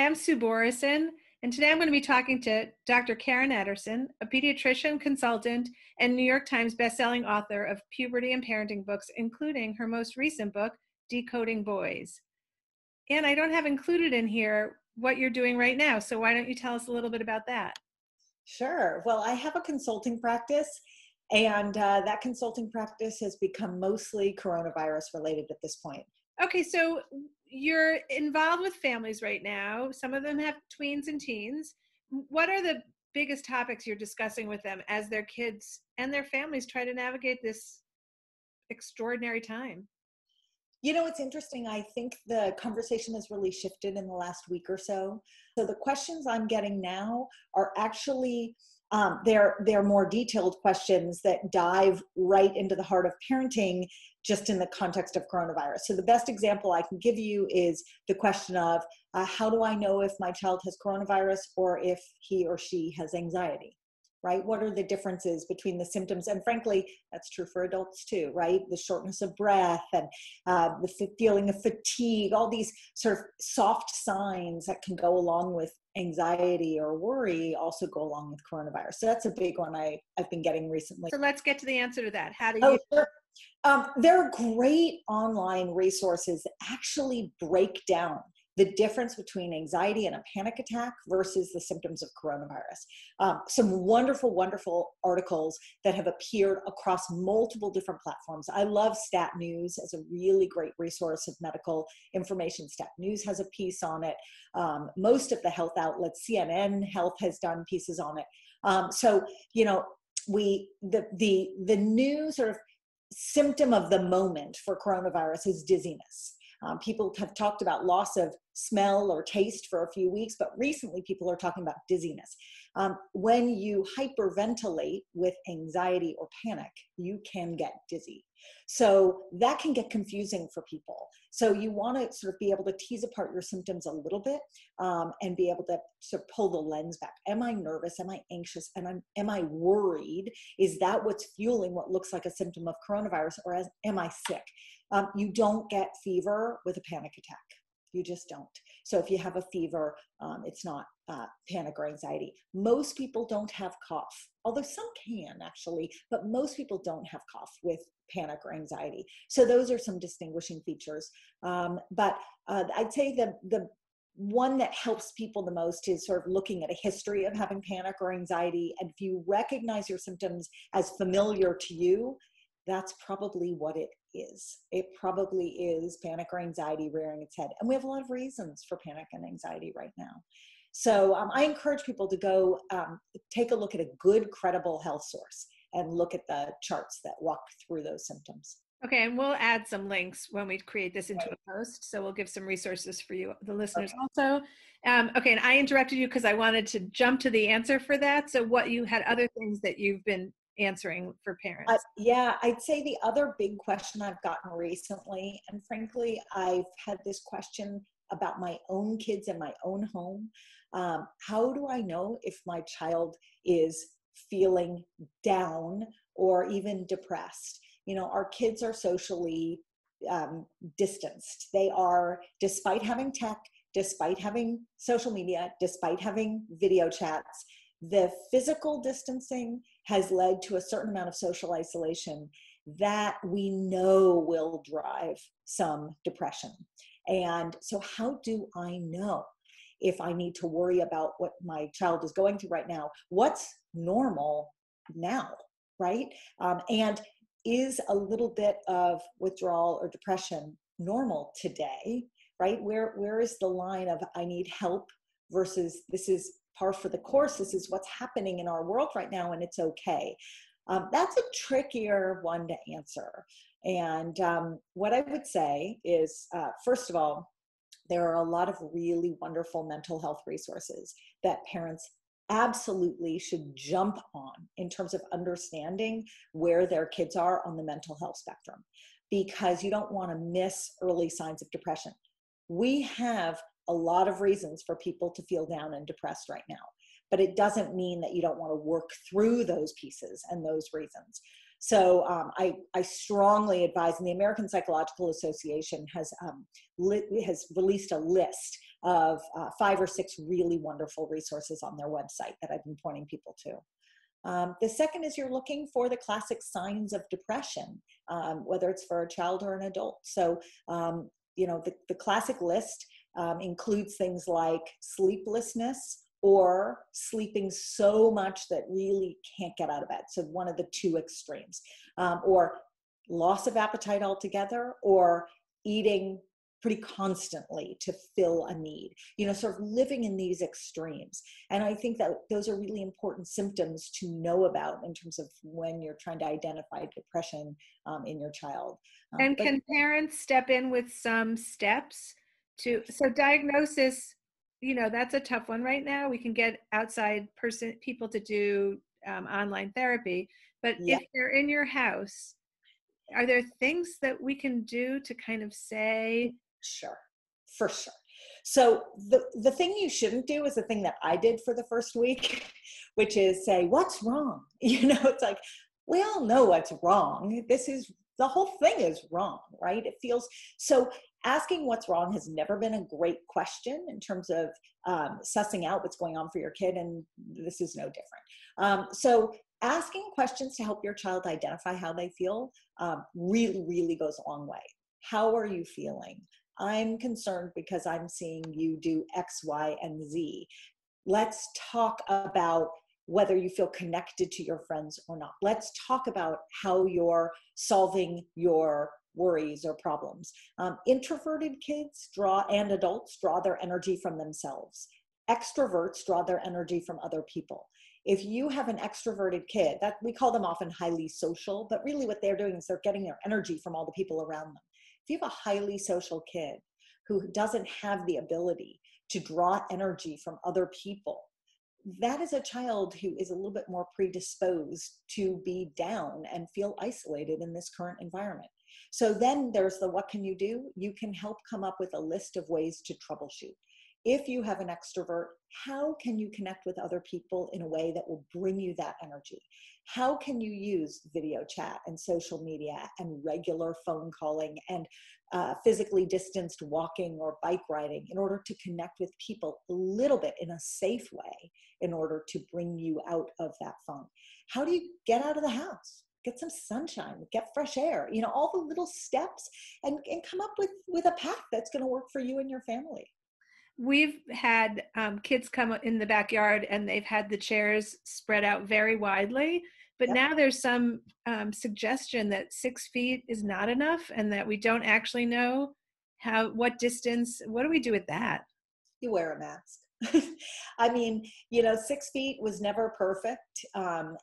Hi, I'm Sue Borison, and today I'm going to be talking to Dr. Cara Natterson, a pediatrician, consultant, and New York Times bestselling author of puberty and parenting books, including her most recent book, Decoding Boys. And I don't have included in here what you're doing right now, so why don't you tell us a little bit about that? Sure. Well, I have a consulting practice, and that consulting practice has become mostly coronavirus related at this point. Okay, so you're involved with families right now. Some of them have tweens and teens. What are the biggest topics you're discussing with them as their kids and their families try to navigate this extraordinary time? You know, it's interesting. I think the conversation has really shifted in the last week or so. So the questions I'm getting now are actually they're more detailed questions that dive right into the heart of parenting, just in the context of coronavirus. So the best example I can give you is the question of how do I know if my child has coronavirus or if he or she has anxiety? Right? What are the differences between the symptoms? And frankly, that's true for adults too, right? The shortness of breath and the feeling of fatigue, all these sort of soft signs that can go along with anxiety or worry also go along with coronavirus. So that's a big one I've been getting recently. So let's get to the answer to that. How do you? Oh, sure. There are great online resources that actually break down the difference between anxiety and a panic attack versus the symptoms of coronavirus. Some wonderful, wonderful articles that have appeared across multiple different platforms. I love Stat News as a really great resource of medical information. Stat News has a piece on it. Most of the health outlets, CNN Health has done pieces on it. So, you know, the new sort of symptom of the moment for coronavirus is dizziness. People have talked about loss of smell or taste for a few weeks, but recently people are talking about dizziness. When you hyperventilate with anxiety or panic, you can get dizzy. So that can get confusing for people. So you want to sort of be able to tease apart your symptoms a little bit and be able to sort of pull the lens back. Am I nervous? Am I anxious? And am I worried? Is that what's fueling what looks like a symptom of coronavirus, or am I sick? You don't get fever with a panic attack. You just don't. So if you have a fever, it's not panic or anxiety. Most people don't have cough, although some can actually, but most people don't have cough with panic or anxiety. So those are some distinguishing features. But I'd say the one that helps people the most is sort of looking at a history of having panic or anxiety. And if you recognize your symptoms as familiar to you, that's probably what it is. It probably is panic or anxiety rearing its head. And we have a lot of reasons for panic and anxiety right now. So I encourage people to go take a look at a good, credible health source and look at the charts that walk through those symptoms. Okay, and we'll add some links when we create this into a post. So we'll give some resources for you, the listeners also. Okay, and I interrupted you because I wanted to jump to the answer for that. So what you had other things that you've been answering for parents? Yeah, I'd say the other big question I've gotten recently, and frankly, I've had this question about my own kids in my own home. How do I know if my child is feeling down or even depressed? You know, our kids are socially distanced. They are, despite having tech, despite having social media, despite having video chats, the physical distancing has led to a certain amount of social isolation that we know will drive some depression. And so how do I know if I need to worry about what my child is going through right now? What's normal now, right? And is a little bit of withdrawal or depression normal today, right? Where is the line of I need help versus this is par for the course, this is what's happening in our world right now and it's okay? That's a trickier one to answer. And what I would say is, first of all, there are a lot of really wonderful mental health resources that parents absolutely should jump on in terms of understanding where their kids are on the mental health spectrum, because you don't want to miss early signs of depression. We have a lot of reasons for people to feel down and depressed right now, but it doesn't mean that you don't want to work through those pieces and those reasons. So I strongly advise, and the American Psychological Association has released a list of 5 or 6 really wonderful resources on their website that I've been pointing people to. The second is you're looking for the classic signs of depression, whether it's for a child or an adult. So, the classic list includes things like sleeplessness or sleeping so much that really can't get out of bed. So one of the two extremes, or loss of appetite altogether, or eating pretty constantly to fill a need, sort of living in these extremes. And I think that those are really important symptoms to know about in terms of when you're trying to identify depression in your child. And can parents step in with some steps so diagnosis, that's a tough one right now. We can get outside people to do online therapy, but Yeah. if they're in your house, are there things that we can do to kind of say? Sure, for sure. So the thing you shouldn't do is the thing that I did for the first week, which is say, what's wrong? It's like, we all know what's wrong. The whole thing is wrong, right? It feels so. Asking what's wrong has never been a great question in terms of sussing out what's going on for your kid, and this is no different. So asking questions to help your child identify how they feel really, really goes a long way. How are you feeling? I'm concerned because I'm seeing you do X, Y, and Z. Let's talk about whether you feel connected to your friends or not. Let's talk about how you're solving your worries or problems. Introverted kids and adults draw their energy from themselves. Extroverts draw their energy from other people. If you have an extroverted kid, that we call them often highly social, but really what they're doing is they're getting their energy from all the people around them. If you have a highly social kid who doesn't have the ability to draw energy from other people, that is a child who is a little bit more predisposed to be down and feel isolated in this current environment. So then there's what can you do? You can help come up with a list of ways to troubleshoot. If you have an extrovert, how can you connect with other people in a way that will bring you that energy? How can you use video chat and social media and regular phone calling and physically distanced walking or bike riding in order to connect with people a little bit in a safe way in order to bring you out of that funk? How do you get out of the house? Get some sunshine, get fresh air, all the little steps, and come up with a path that's going to work for you and your family. We've had kids come in the backyard and they've had the chairs spread out very widely, but Yep. now there's some suggestion that 6 feet is not enough and that we don't actually know what distance. What do we do with that? You wear a mask. I mean, 6 feet was never perfect.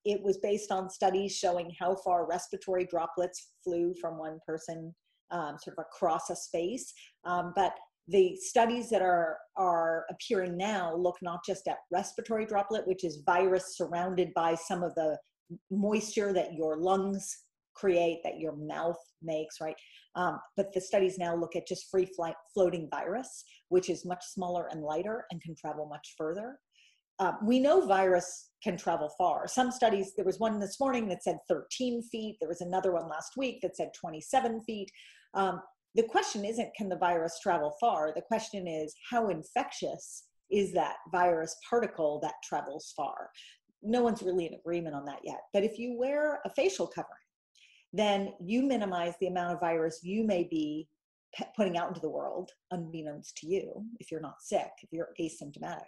It was based on studies showing how far respiratory droplets flew from one person sort of across a space. But the studies that are appearing now look not just at respiratory droplet, which is virus surrounded by some of the moisture that your lungs create, that your mouth makes, right? But the studies now look at just free floating virus, which is much smaller and lighter and can travel much further. We know virus can travel far. Some studies, there was one this morning that said 13 feet. There was another one last week that said 27 feet. The question isn't, can the virus travel far? The question is, how infectious is that virus particle that travels far? No one's really in agreement on that yet. But if you wear a facial covering, then you minimize the amount of virus you may be putting out into the world, unbeknownst to you, if you're not sick, if you're asymptomatic.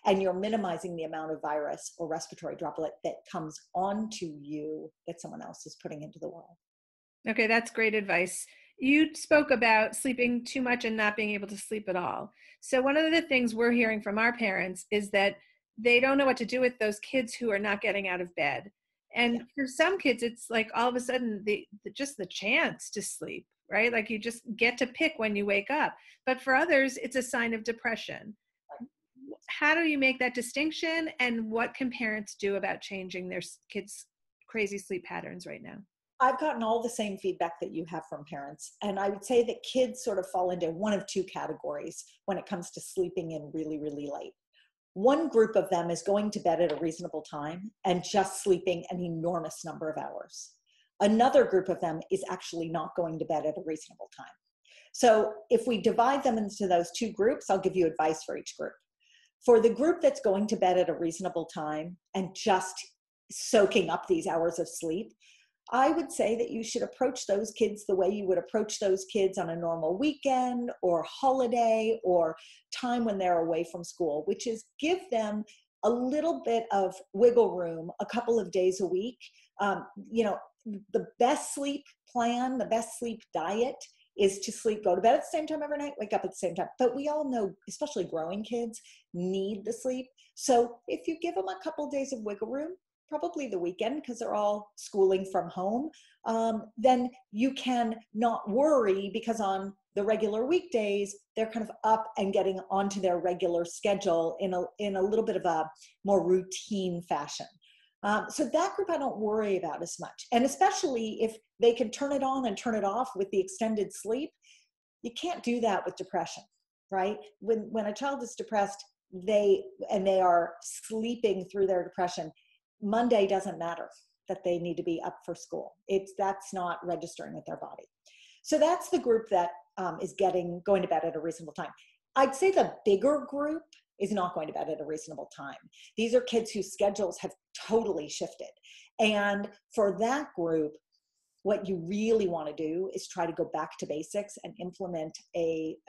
And you're minimizing the amount of virus or respiratory droplet that comes onto you that someone else is putting into the world. Okay, that's great advice. You spoke about sleeping too much and not being able to sleep at all. So one of the things we're hearing from our parents is that they don't know what to do with those kids who are not getting out of bed. And for some kids, it's like all of a sudden just the chance to sleep, right? Like you just get to pick when you wake up. But for others, it's a sign of depression. How do you make that distinction? And what can parents do about changing their kids' crazy sleep patterns right now? I've gotten all the same feedback that you have from parents. And I would say that kids sort of fall into one of two categories when it comes to sleeping in really, really late. One group of them is going to bed at a reasonable time and just sleeping an enormous number of hours. Another group of them is actually not going to bed at a reasonable time. So if we divide them into those two groups, I'll give you advice for each group. For the group that's going to bed at a reasonable time and just soaking up these hours of sleep, I would say that you should approach those kids the way you would approach those kids on a normal weekend or holiday or time when they're away from school, which is give them a little bit of wiggle room a couple of days a week. The best sleep plan, the best sleep diet is to sleep, go to bed at the same time every night, wake up at the same time. But we all know, especially growing kids, need the sleep. So if you give them a couple of days of wiggle room, probably the weekend because they're all schooling from home, then you can not worry because on the regular weekdays, they're kind of up and getting onto their regular schedule in a little bit of a more routine fashion. So that group I don't worry about as much. And especially if they can turn it on and turn it off with the extended sleep, you can't do that with depression, right? When a child is depressed, they are sleeping through their depression, Monday doesn't matter that they need to be up for school. That's not registering with their body. So that's the group that is going to bed at a reasonable time. I'd say the bigger group is not going to bed at a reasonable time. These are kids whose schedules have totally shifted. And for that group, what you really want to do is try to go back to basics and implement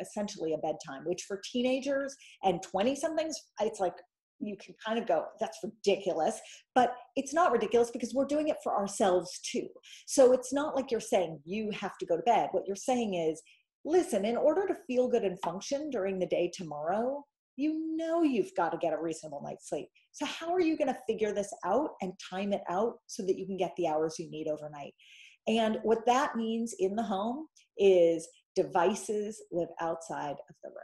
essentially a bedtime, which for teenagers and 20-somethings, it's like, you can kind of go, that's ridiculous, but it's not ridiculous because we're doing it for ourselves too. So it's not like you're saying you have to go to bed. What you're saying is, listen, in order to feel good and function during the day tomorrow, you've got to get a reasonable night's sleep. So how are you going to figure this out and time it out so that you can get the hours you need overnight? And what that means in the home is devices live outside of the room.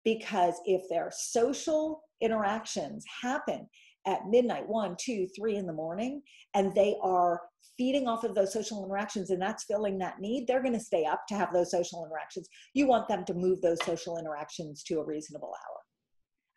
Because if their social interactions happen at midnight, 1, 2, 3 in the morning, and they are feeding off of those social interactions and that's filling that need, they're going to stay up to have those social interactions. You want them to move those social interactions to a reasonable hour.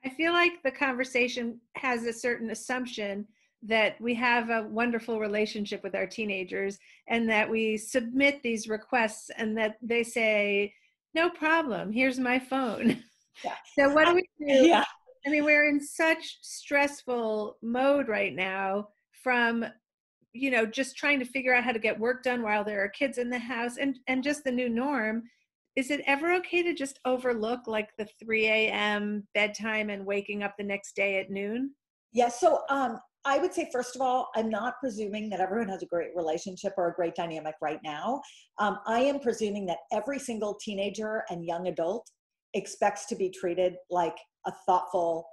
I feel like the conversation has a certain assumption that we have a wonderful relationship with our teenagers and that we submit these requests and that they say, no problem, here's my phone. Yeah. So what do we do? Yeah. I mean, we're in such stressful mode right now from, just trying to figure out how to get work done while there are kids in the house and just the new norm. Is it ever okay to just overlook like the 3 a.m. bedtime and waking up the next day at noon? Yeah. So I would say, first of all, I'm not presuming that everyone has a great relationship or a great dynamic right now. I am presuming that every single teenager and young adult expects to be treated like a thoughtful,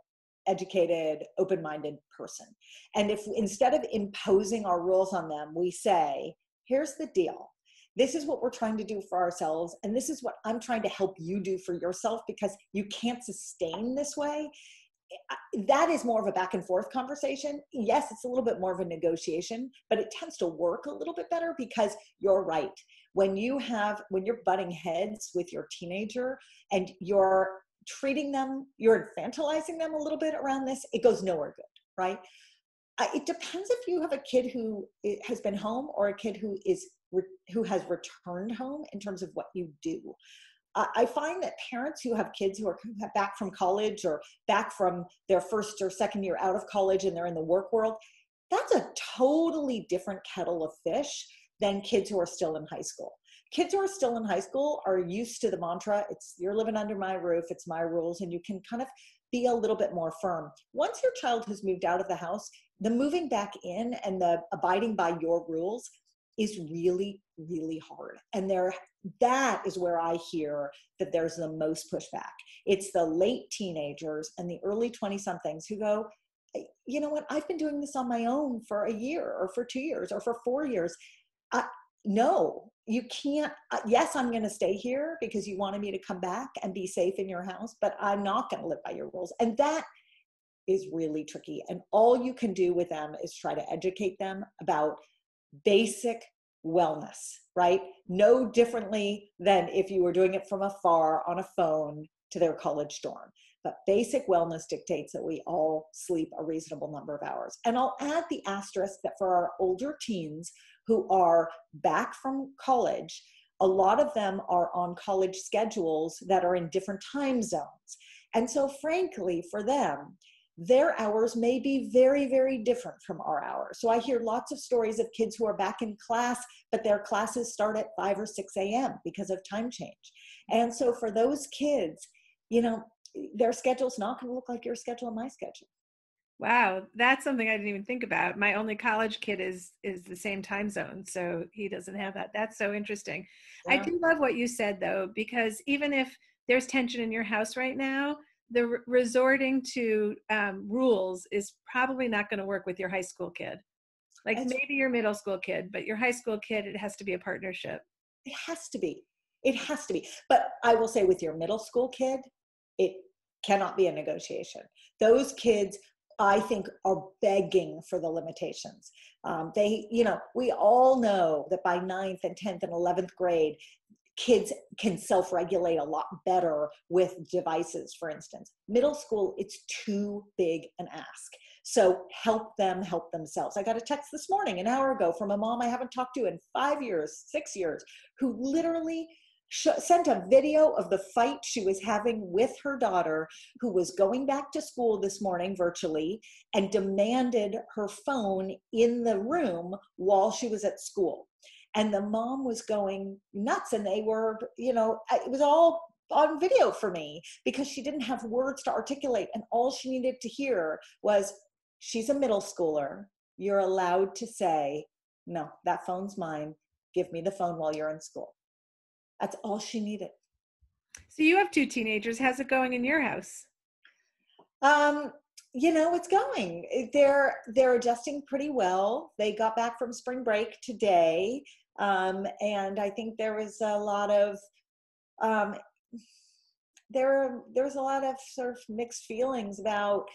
educated, open-minded person. And if instead of imposing our rules on them, we say, here's the deal. This is what we're trying to do for ourselves. And this is what I'm trying to help you do for yourself because you can't sustain this way. That is more of a back and forth conversation. Yes, it's a little bit more of a negotiation, but it tends to work a little bit better because you're right. When you're butting heads with your teenager and you're treating them, you're infantilizing them a little bit around this, it goes nowhere good, right? It depends if you have a kid who has been home or a kid who has returned home in terms of what you do. I find that parents who have kids who are back from college or back from their first or second year out of college and they're in the work world, that's a totally different kettle of fish than kids who are still in high school. Kids who are still in high school are used to the mantra, you're living under my roof, it's my rules, and you can kind of be a little bit more firm. Once your child has moved out of the house, the moving back in and the abiding by your rules is really, really hard. And that is where I hear that there's the most pushback. It's the late teenagers and the early 20-somethings who go, you know what, I've been doing this on my own for a year or for 2 years or for 4 years. No, you can't. Yes, I'm going to stay here because you wanted me to come back and be safe in your house, but I'm not going to live by your rules. And that is really tricky. And all you can do with them is try to educate them about basic wellness, right? No differently than if you were doing it from afar on a phone to their college dorm. But basic wellness dictates that we all sleep a reasonable number of hours. And I'll add the asterisk that for our older teens who are back from college, a lot of them are on college schedules that are in different time zones. And so frankly, for them, their hours may be very, very different from our hours. So I hear lots of stories of kids who are back in class, but their classes start at 5 or 6 a.m. because of time change. And so for those kids, you know, their schedule's not going to look like your schedule and my schedule. Wow, that's something I didn't even think about. My only college kid is the same time zone, so he doesn't have that. That's so interesting. I Yeah. do love what you said though, because even if there's tension in your house right now, the resorting to rules is probably not going to work with your high school kid. Like It's, maybe your middle school kid, but your high school kid, it has to be a partnership. it has to be. It has to be. But I will say with your middle school kid, it cannot be a negotiation. Those kids, I think, are begging for the limitations. We all know that by 9th and 10th and 11th grade, kids can self-regulate a lot better with devices, for instance. Middle school, it's too big an ask. So help them help themselves. I got a text this morning, an hour ago, from a mom I haven't talked to in 5 years, 6 years, who literally sent a video of the fight she was having with her daughter, who was going back to school this morning virtually, and demanded her phone in the room while she was at school. And the mom was going nuts, and they were, it was all on video for me because she didn't have words to articulate. And all she needed to hear was, she's a middle schooler. You're allowed to say, no, that phone's mine. Give me the phone while you're in school. That's all she needed. So you have 2 teenagers. How's it going in your house? It's going. They're adjusting pretty well. They got back from spring break today. And I think there was a lot of there was a lot of sort of mixed feelings about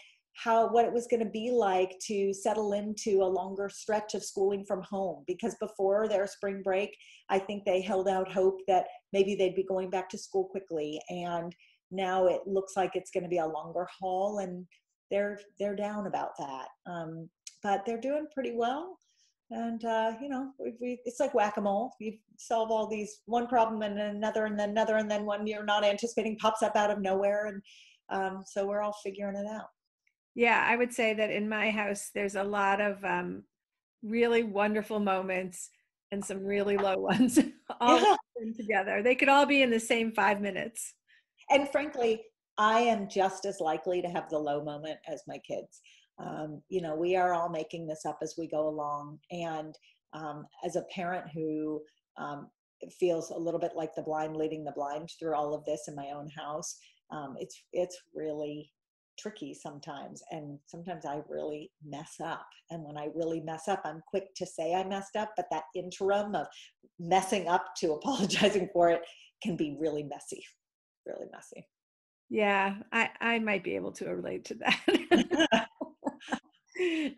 what it was going to be like to settle into a longer stretch of schooling from home, because before their spring break, I think they held out hope that maybe they'd be going back to school quickly. And now it looks like it's going to be a longer haul, and they're down about that. But they're doing pretty well. And, it's like whack-a-mole. You solve all these, one problem and then another and then another, and then one you're not anticipating pops up out of nowhere. And so we're all figuring it out. Yeah, I would say that in my house, there's a lot of really wonderful moments and some really low ones all Yeah. together. They could all be in the same 5 minutes. And frankly, I am just as likely to have the low moment as my kids. We are all making this up as we go along. And as a parent who feels a little bit like the blind leading the blind through all of this in my own house, it's really tricky sometimes. And sometimes I really mess up. And when I really mess up, I'm quick to say I messed up, but that interim of messing up to apologizing for it can be really messy, really messy. Yeah, I might be able to relate to that.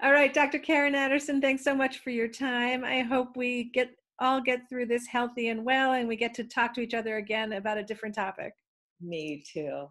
All right, Dr. Cara Natterson, thanks so much for your time. I hope we all get through this healthy and well, and we get to talk to each other again about a different topic. Me too.